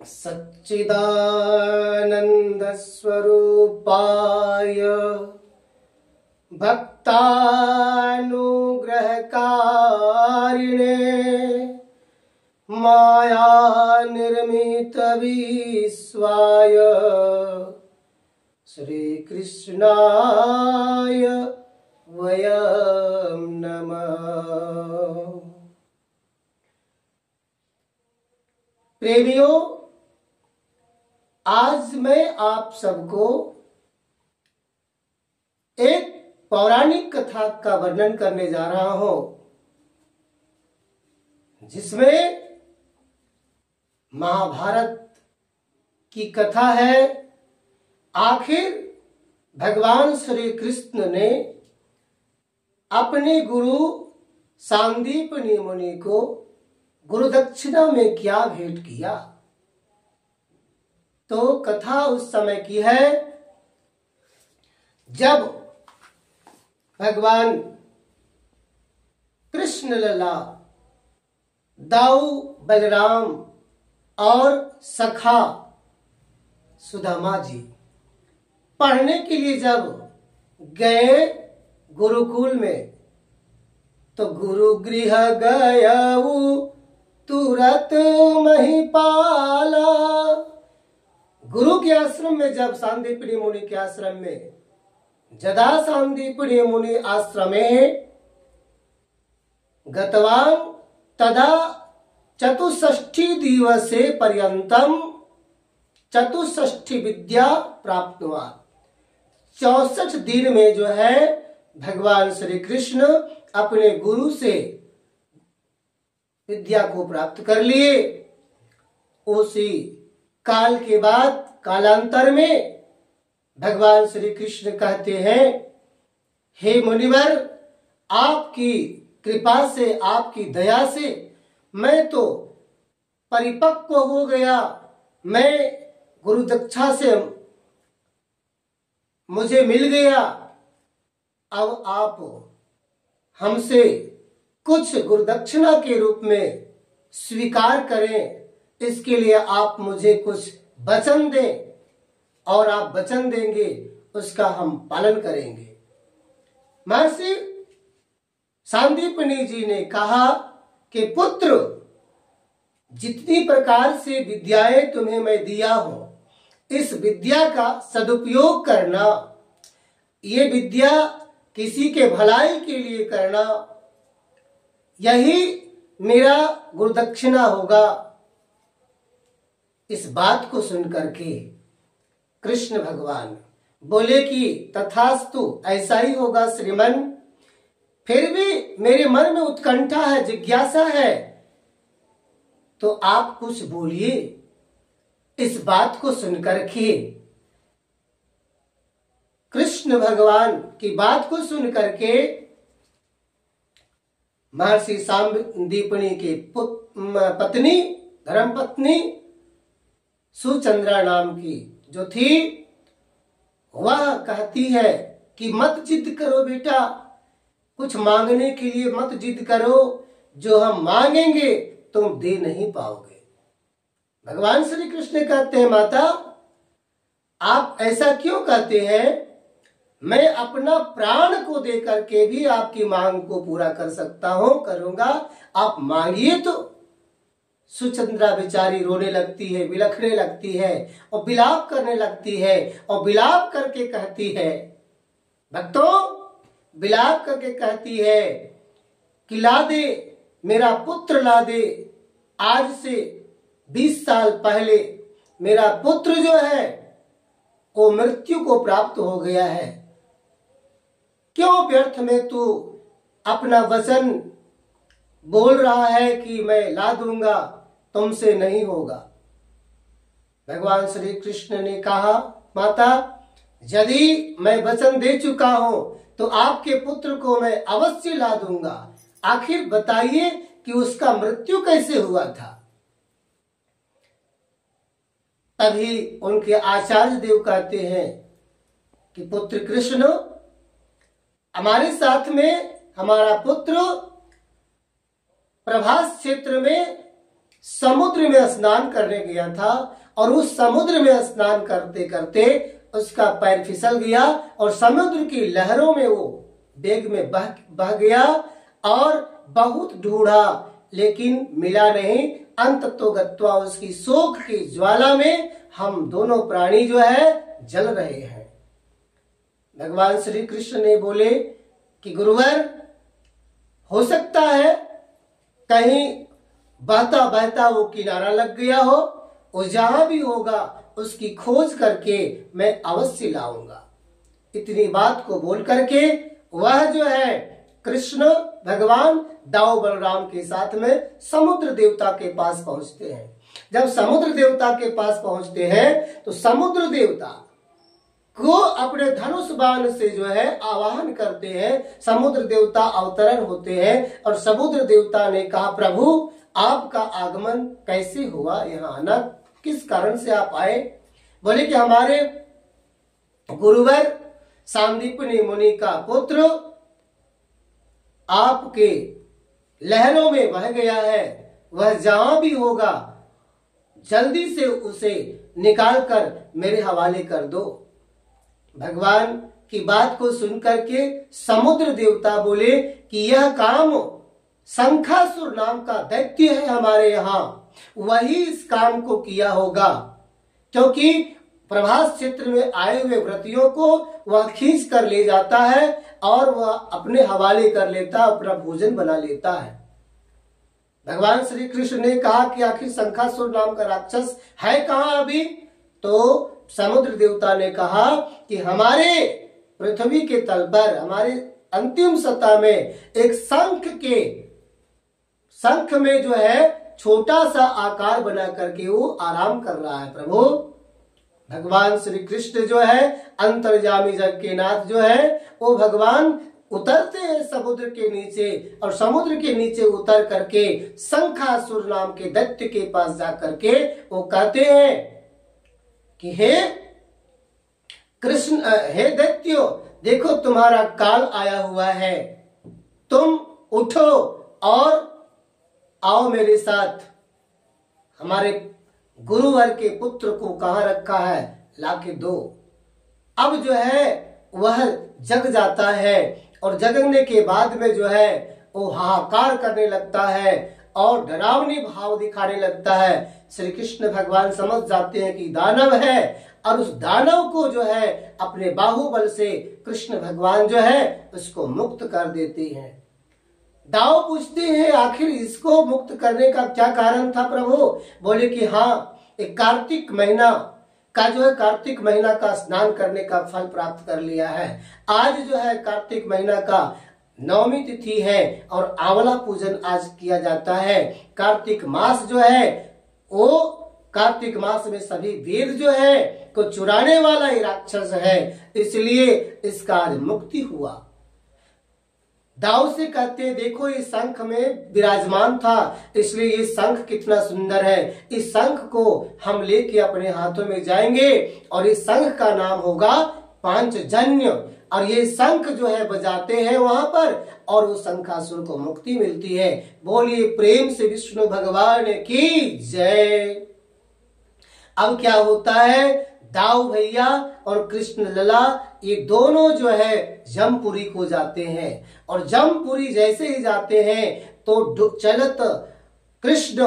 सच्चिदानंद स्वरूपाय भक्तानुग्रहकारिणे माया निर्मित विश्वाय श्री कृष्णाय वयं नमः। प्रेमियों, आज मैं आप सबको एक पौराणिक कथा का वर्णन करने जा रहा हूं, जिसमें महाभारत की कथा है। आखिर भगवान श्री कृष्ण ने अपने गुरु सांदीपनि मुनि को गुरु दक्षिणा में क्या भेंट किया। तो कथा उस समय की है जब भगवान कृष्ण लला, दाऊ बलराम और सखा सुदामा जी पढ़ने के लिए जब गए गुरुकुल में, तो गुरु गृह गयऊ तुरत महिपाला। गुरु के आश्रम में जब सांदीपनि मुनि के आश्रम में जदा सांदीपनि मुनि आश्रमे गतवान तदा चतुष्षष्ठी दिवसे पर्यंतम चतुष्षष्ठी विद्या प्राप्तवान। 64 दिन में जो है भगवान श्री कृष्ण अपने गुरु से विद्या को प्राप्त कर लिए। उसी काल के बाद कालांतर में भगवान श्री कृष्ण कहते हैं, हे मुनिवर, आपकी कृपा से, आपकी दया से मैं तो परिपक्व हो गया। मैं गुरु दक्षा से मुझे मिल गया। अब आप हमसे कुछ गुरु दक्षिणा के रूप में स्वीकार करें। इसके लिए आप मुझे कुछ वचन दें, और आप वचन देंगे उसका हम पालन करेंगे। महर्षि सांदीपनि जी ने कहा कि पुत्र, जितनी प्रकार से विद्याएं तुम्हें मैं दिया हूं, इस विद्या का सदुपयोग करना। ये विद्या किसी के भलाई के लिए करना, यही मेरा गुरु दक्षिणा होगा। इस बात को सुनकर के कृष्ण भगवान बोले कि तथास्तु, ऐसा ही होगा श्रीमन। फिर भी मेरे मन में उत्कंठा है, जिज्ञासा है, तो आप कुछ बोलिए। इस बात को सुनकर के कृष्ण भगवान की बात को सुनकर के महर्षि सांदीपनि के पत्नी, धर्मपत्नी सुचंद्रा नाम की जो थी, वह कहती है कि मत जिद करो बेटा, कुछ मांगने के लिए मत जिद करो, जो हम मांगेंगे तुम दे नहीं पाओगे। भगवान श्री कृष्ण कहते हैं, माता आप ऐसा क्यों कहते हैं? मैं अपना प्राण को दे करके भी आपकी मांग को पूरा कर सकता हूं, करूंगा, आप मांगिए तो। सुचंद्रा बेचारी रोने लगती है, बिलखने लगती है और विलाप करने लगती है, और विलाप करके कहती है, भक्तों, विलाप करके कहती है कि ला दे, मेरा पुत्र ला दे। आज से 20 साल पहले मेरा पुत्र जो है वो मृत्यु को प्राप्त हो गया है। क्यों व्यर्थ में तू अपना वचन बोल रहा है कि मैं ला दूंगा? तुमसे नहीं होगा। भगवान श्री कृष्ण ने कहा, माता, यदि मैं वचन दे चुका हूं तो आपके पुत्र को मैं अवश्य ला दूंगा। आखिर बताइए कि उसका मृत्यु कैसे हुआ था? तभी उनके आचार्य देव कहते हैं कि पुत्र कृष्ण, हमारे साथ में हमारा पुत्र प्रभास क्षेत्र में समुद्र में स्नान करने गया था और उस समुद्र में स्नान करते करते उसका पैर फिसल गया और समुद्र की लहरों में वो वेग में बह गया और बहुत ढूंढा लेकिन मिला नहीं। अंत तो गत्वा उसकी शोक की ज्वाला में हम दोनों प्राणी जो है जल रहे हैं। भगवान श्री कृष्ण ने बोले कि गुरुवर, हो सकता है कहीं बहता बहता वो किनारा लग गया हो, वो जहां भी होगा उसकी खोज करके मैं अवश्य लाऊंगा। इतनी बात को बोल करके वह जो है कृष्ण भगवान दाऊ बलराम के साथ में समुद्र देवता के पास पहुंचते हैं। जब समुद्र देवता के पास पहुंचते हैं तो समुद्र देवता को अपने धनुष बाण से जो है आवाहन करते हैं। समुद्र देवता अवतरण होते हैं और समुद्र देवता ने कहा, प्रभु आपका आगमन कैसे हुआ, यहाँ आना किस कारण से आप आए? बोले कि हमारे गुरुवर सांदीपनि मुनि का पुत्र आपके लहरों में बह गया है, वह जहां भी होगा जल्दी से उसे निकाल कर मेरे हवाले कर दो। भगवान की बात को सुनकर के समुद्र देवता बोले कि यह काम शंखासुर नाम का दैत्य है हमारे यहाँ, वही इस काम को किया होगा, क्योंकि प्रभास क्षेत्र में आए हुए व्रतियों को वह खींच कर ले जाता है और वह अपने हवाले कर लेता है, अपना भोजन बना लेता है। भगवान श्री कृष्ण ने कहा कि आखिर शंखासुर नाम का राक्षस है कहाँ अभी? तो समुद्र देवता ने कहा कि हमारे पृथ्वी के तल पर, हमारे अंतिम सतह में एक शंख में जो है छोटा सा आकार बना करके वो आराम कर रहा है। प्रभु भगवान श्री कृष्ण जो है अंतर्यामी जग के नाथ जो है वो भगवान उतरते हैं समुद्र के नीचे और समुद्र के नीचे उतर करके शंखासुर नाम के दैत्य के पास जा करके वो कहते हैं कि हे कृष्ण, हे दैत्यो, देखो तुम्हारा काल आया हुआ है, तुम उठो और आओ मेरे साथ। हमारे गुरुवर के पुत्र को कहाँ रखा है, लाके दो। अब जो है वह जग जाता है और जगने के बाद में जो है वो हाहाकार करने लगता है और डरावनी भाव दिखाने लगता है। श्री कृष्ण भगवान समझ जाते हैं कि दानव है और उस दानव को जो है अपने बाहुबल से कृष्ण भगवान जो है उसको मुक्त कर देते हैं। दाऊ पूछते हैं आखिर इसको मुक्त करने का क्या कारण था प्रभु? बोले कि हाँ, एक कार्तिक महीना का जो है कार्तिक महीना का स्नान करने का फल प्राप्त कर लिया है। आज जो है कार्तिक महीना का नवमी तिथि है और आंवला पूजन आज किया जाता है। कार्तिक मास जो है वो कार्तिक मास में सभी वेद जो है को चुराने वाला ही राक्षस है, इसलिए इसका आज मुक्ति हुआ। दाऊ से कहते देखो ये शंख में विराजमान था, इसलिए ये शंख कितना सुंदर है। इस शंख को हम लेके अपने हाथों में जाएंगे और इस शंख का नाम होगा पांचजन्य और ये शंख जो है बजाते हैं वहां पर और वो शंखासुर को मुक्ति मिलती है। बोलिए प्रेम से विष्णु भगवान की जय। अब क्या होता है, दाऊ भैया और कृष्ण लला ये दोनों जो है जमपुरी को जाते हैं और जमपुरी जैसे ही जाते हैं तो चलत कृष्ण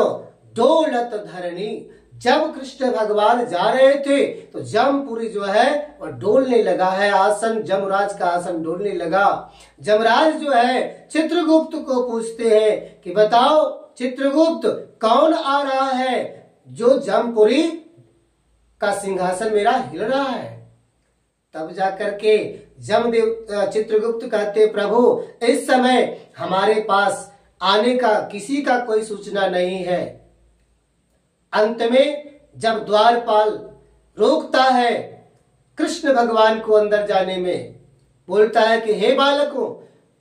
डोलत धरणी। जब कृष्ण भगवान जा रहे थे तो जमपुरी जो है वह डोलने लगा है, आसन जमराज का आसन डोलने लगा। जमराज जो है चित्रगुप्त को पूछते हैं कि बताओ चित्रगुप्त कौन आ रहा है जो जमपुरी का सिंहासन मेरा हिल रहा है? तब जाकर के जमदेव चित्रगुप्त कहते प्रभु इस समय हमारे पास आने का किसी का कोई सूचना नहीं है। अंत में जब द्वारपाल रोकता है कृष्ण भगवान को अंदर जाने में, बोलता है कि हे बालकों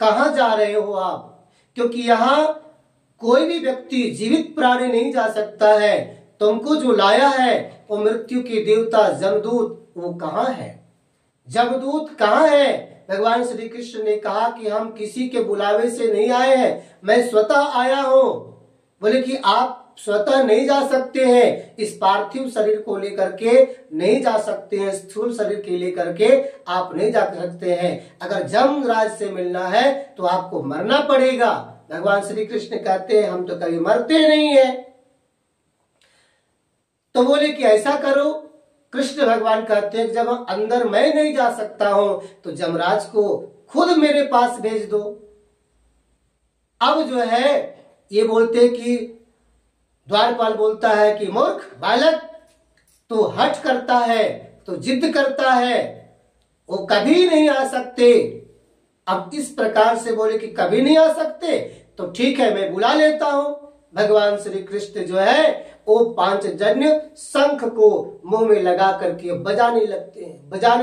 कहां जा रहे हो आप, क्योंकि यहाँ कोई भी व्यक्ति जीवित प्राणी नहीं जा सकता है, तुमको जो लाया है वो मृत्यु के देवता जमदूत वो कहाँ है? जमदूत कहाँ है? भगवान श्री कृष्ण ने कहा कि हम किसी के बुलावे से नहीं आए हैं, मैं स्वतः आया हूं। बोले कि आप स्वतः नहीं जा सकते हैं, इस पार्थिव शरीर को लेकर के नहीं जा सकते हैं, स्थूल शरीर के लेकर के आप नहीं जा सकते हैं। अगर जमराज से मिलना है तो आपको मरना पड़ेगा। भगवान श्री कृष्ण कहते हैं हम तो कभी मरते नहीं है। तो बोले कि ऐसा करो, कृष्ण भगवान कहते हैं जब अंदर मैं नहीं जा सकता हूं तो जमराज को खुद मेरे पास भेज दो। अब जो है ये बोलते कि द्वारपाल बोलता है कि मूर्ख बालक, तो हट करता है, तो जिद करता है, वो कभी नहीं आ सकते। अब इस प्रकार से बोले कि कभी नहीं आ सकते, तो ठीक है मैं बुला लेता हूं। भगवान श्री कृष्ण जो है वो पांचजन्य शंख को मुंह में लगा करके बजाने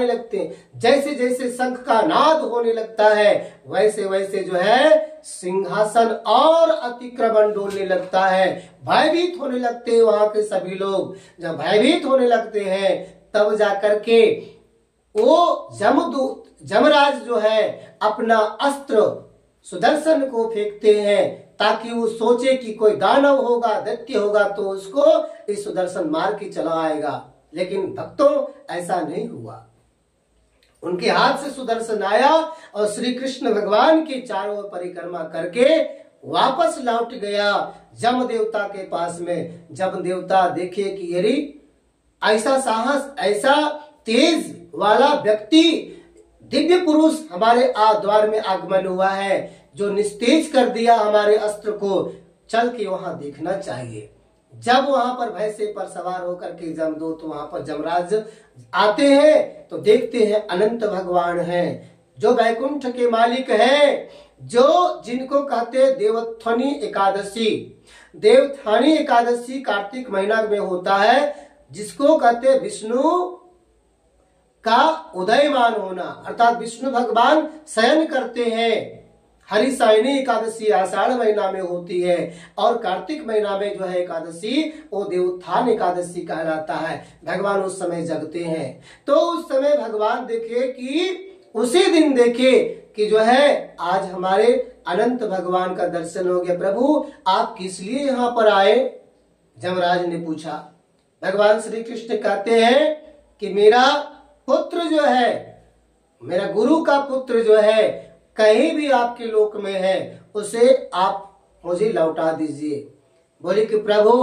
लगते हैं। जैसे जैसे शंख का नाद होने लगता है वैसे वैसे जो है सिंहासन और अतिक्रमण डोलने लगता है, भयभीत होने लगते हैं वहां के सभी लोग। जब भयभीत होने लगते हैं तब जाकर के वो जमराज जो है अपना अस्त्र सुदर्शन को फेंकते हैं ताकि वो सोचे कि कोई दानव होगा, दैत्य होगा तो उसको इस सुदर्शन मार के चला आएगा। लेकिन भक्तों ऐसा नहीं हुआ, उनके हाथ से सुदर्शन आया और श्री कृष्ण भगवान की चारों ओर परिक्रमा करके वापस लौट गया जम देवता के पास में। जम देवता देखे कि यदि ऐसा साहस, ऐसा तेज वाला व्यक्ति, दिव्य पुरुष हमारे द्वार में आगमन हुआ है जो निस्तेज कर दिया हमारे अस्त्र को, चल के वहां देखना चाहिए। जब वहां पर भैंसे पर सवार होकर के जमदूत वहां पर जमराज आते हैं तो देखते हैं अनंत भगवान हैं जो वैकुंठ के मालिक हैं, जो जिनको कहते हैं देवोत्थानी एकादशी। देवोत्थानी एकादशी कार्तिक महीना में होता है, जिसको कहते हैं विष्णु का उदयमान होना, अर्थात विष्णु भगवान शयन करते हैं। हरिशायनी एकादशी आषाढ़ महीना में होती है और कार्तिक महीना में जो है एकादशी वो देवोत्थान एकादशी कहलाता है। भगवान उस समय जगते हैं। तो उस समय भगवान देखे कि उसी दिन देखे कि जो है आज हमारे अनंत भगवान का दर्शन हो गया। प्रभु आप किस लिए यहाँ पर आए? जमराज ने पूछा। भगवान श्री कृष्ण कहते हैं कि मेरा पुत्र जो है, मेरा गुरु का पुत्र जो है कहीं भी आपके लोक में है, उसे आप मुझे लौटा दीजिए। बोले कि प्रभु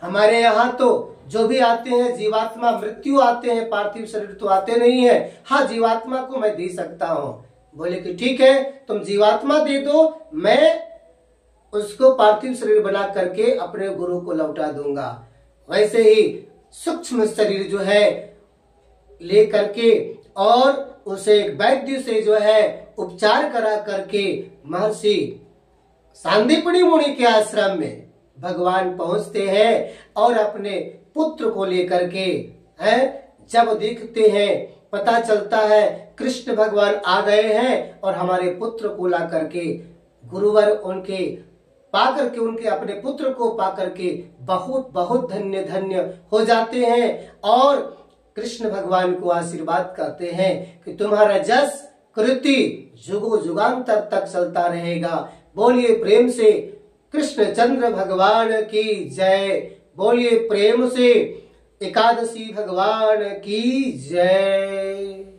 हमारे यहाँ तो जो भी आते हैं जीवात्मा मृत्यु आते हैं, पार्थिव शरीर तो आते नहीं है। हाँ जीवात्मा को मैं दे सकता हूँ। बोले कि ठीक है तुम जीवात्मा दे दो, मैं उसको पार्थिव शरीर बना करके अपने गुरु को लौटा दूंगा। वैसे ही सूक्ष्म शरीर जो है ले करके और उसे वैद्य से जो है उपचार करा करके महर्षि सांदीपनि मुनि के आश्रम में भगवान पहुंचते हैं और अपने पुत्र को लेकर के हैं। जब देखते हैं पता चलता है कृष्ण भगवान आ गए हैं और हमारे पुत्र को ला करके गुरुवर उनके पाकर के, उनके अपने पुत्र को पाकर के बहुत बहुत धन्य धन्य हो जाते हैं और कृष्ण भगवान को आशीर्वाद करते हैं कि तुम्हारा जस कृति जुगो जुगांतर तक चलता रहेगा। बोलिए प्रेम से कृष्ण चंद्र भगवान की जय। बोलिए प्रेम से एकादशी भगवान की जय।